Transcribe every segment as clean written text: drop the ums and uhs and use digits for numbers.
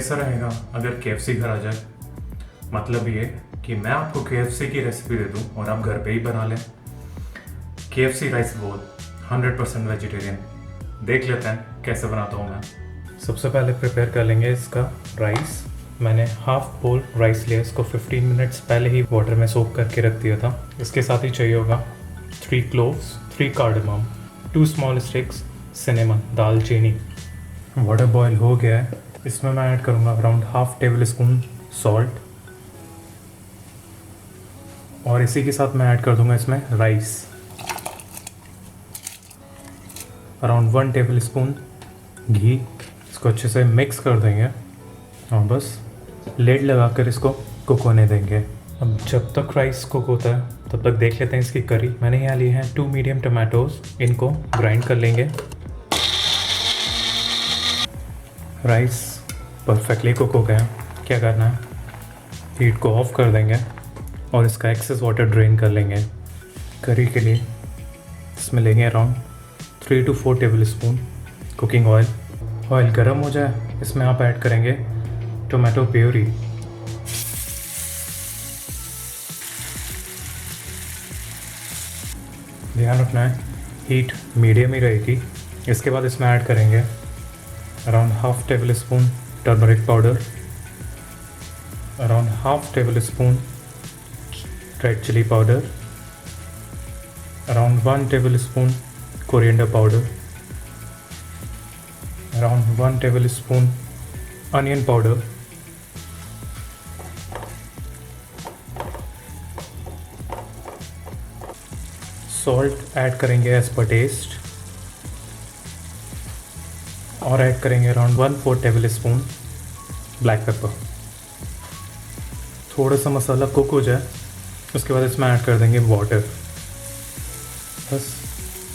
कैसा रहेगा अगर KFC घर आ जाए? मतलब ये कि मैं आपको KFC की रेसिपी दे दूं और आप घर पे ही बना लें। KFC राइस बोल 100% वेजिटेरियन। देख लेते हैं कैसे बनाता हूँ मैं। सबसे पहले प्रिपेयर कर लेंगे इसका राइस। मैंने हाफ बोल राइस लिया, इसको 15 मिनट्स पहले ही वाटर में सोक करके रख दिया था। इसके साथ ही चाहिए होगा 3 cloves, 3 cardamom, 2 small sticks cinnamon, दालचीनी। वाटर बॉयल हो गया है, इसमें मैं ऐड करूँगा around half table spoon salt और इसी के साथ मैं ऐड कर दूँगा इसमें राइस, अराउंड 1 टेबल स्पून घी। इसको अच्छे से मिक्स कर देंगे और बस लेड लगाकर इसको कुक होने देंगे। अब जब तक राइस कुक होता है तब तक देख लेते हैं इसकी करी। मैंने यहाँ लिए हैं 2 मीडियम टमाटोज, इनको ग्राइंड कर लेंगे। राइस परफेक्टली कुक हो गया। क्या करना है, हीट को ऑफ कर देंगे और इसका एक्सेस वाटर ड्रेन कर लेंगे। करी के लिए इसमें लेंगे around 3 to 4 table spoon cooking oil. Oil गर्म हो जाए, इसमें आप ऐड करेंगे टोमेटो प्यूरी। ध्यान रखना है हीट मीडियम ही रहेगी। इसके बाद इसमें ऐड करेंगे around half tablespoon turmeric powder, around half tablespoon red chilli powder, around 1 tablespoon coriander powder, around 1 tablespoon onion powder, salt add करेंगे एज पर टेस्ट और add करेंगे around 1/4 tablespoon black pepper. थोड़ा सा मसाला cook हो जाए उसके बाद इसमें ऐड कर देंगे वाटर। बस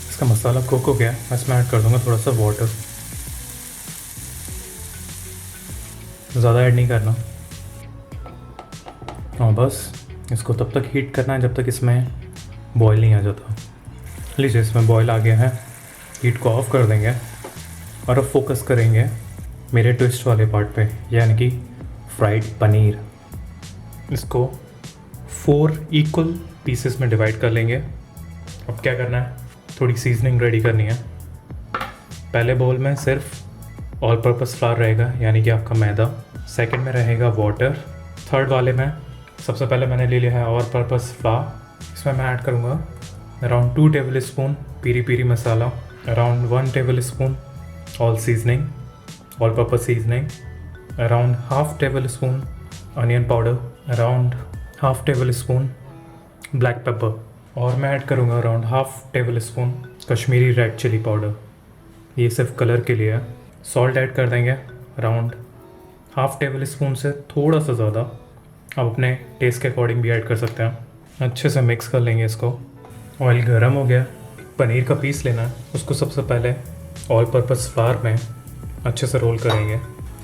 इसका मसाला कुक हो गया, मैं इसमें ऐड कर दूंगा थोड़ा सा वाटर। ज़्यादा ऐड नहीं करना और बस इसको तब तक हीट करना है जब तक इसमें बॉयल नहीं आ जाता। लीजिए इसमें बॉयल आ गया है, हीट को ऑफ कर देंगे और अब फोकस करेंगे मेरे ट्विस्ट वाले पार्ट पे, यानी कि फ्राइड पनीर। इसको 4 इक्वल पीसेस में डिवाइड कर लेंगे। अब क्या करना है, थोड़ी सीजनिंग रेडी करनी है। पहले बोल में सिर्फ ऑल पर्पस फ्लावर रहेगा, यानी कि आपका मैदा। सेकंड में रहेगा वाटर। थर्ड वाले में सबसे पहले मैंने ले लिया है ऑल पर्पस फ्लावर। इसमें मैं ऐड करूँगा around 2 tablespoon peri peri masala, around 1 tablespoon all seasoning, all purpose seasoning, around half tablespoon onion powder, around half tablespoon black pepper और मैं ऐड करूँगा around half tablespoon Kashmiri red chilli powder. ये सिर्फ colour के लिए है। Salt add कर देंगे अराउंड हाफ टेबल स्पून से थोड़ा सा ज़्यादा, आप अपने टेस्ट के अकॉर्डिंग भी ऐड कर सकते हैं। अच्छे से मिक्स कर लेंगे इसको। ऑयल गर्म हो गया, पनीर का पीस लेना है, उसको सबसे पहले ऑल पर्पस फ्लावर में अच्छे से रोल करेंगे।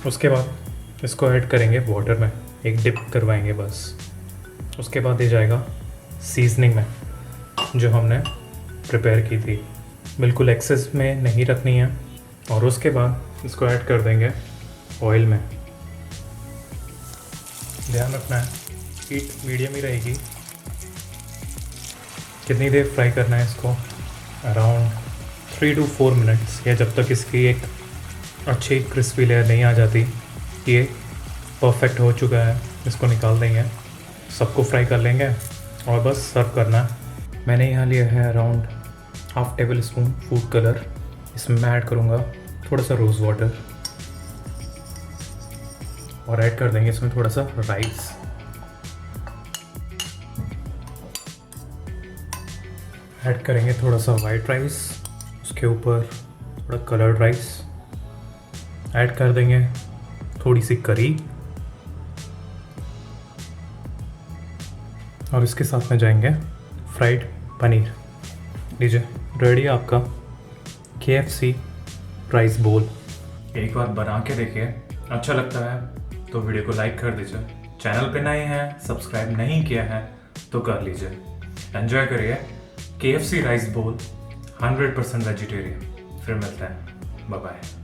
उसके बाद इसको ऐड करेंगे वाटर में, एक डिप करवाएंगे बस। उसके बाद ये जाएगा सीजनिंग में जो हमने प्रिपेयर की थी, बिल्कुल एक्सेस में नहीं रखनी है। और उसके बाद इसको ऐड कर देंगे ऑयल में। ध्यान रखना है हीट मीडियम ही रहेगी। कितनी देर फ्राई करना है इसको, अराउंड 3 to 4 मिनट्स, या जब तक इसकी एक अच्छी क्रिस्पी लेयर नहीं आ जाती। ये परफेक्ट हो चुका है, इसको निकाल देंगे, सबको फ्राई कर लेंगे और बस सर्व करना है। मैंने यहाँ लिया है around half table spoon food colour. इसमें मैं ऐड करूँगा थोड़ा सा रोज़ वाटर और ऐड कर देंगे इसमें थोड़ा सा राइस। ऐड करेंगे थोड़ा सा वाइट राइस, उसके ऊपर थोड़ा कलर्ड राइस। ऐड कर देंगे थोड़ी सी करी और इसके साथ में जाएंगे फ्राइड पनीर। लीजिए रेडी है आपका KFC राइस बोल। एक बार बना के देखिए, अच्छा लगता है तो वीडियो को लाइक कर दीजिए। चैनल पे नए हैं, सब्सक्राइब नहीं किया है तो कर लीजिए। एंजॉय करिए KFC राइस बोल 100% वेजिटेरियन। फिर मिलते हैं, बाय बाय।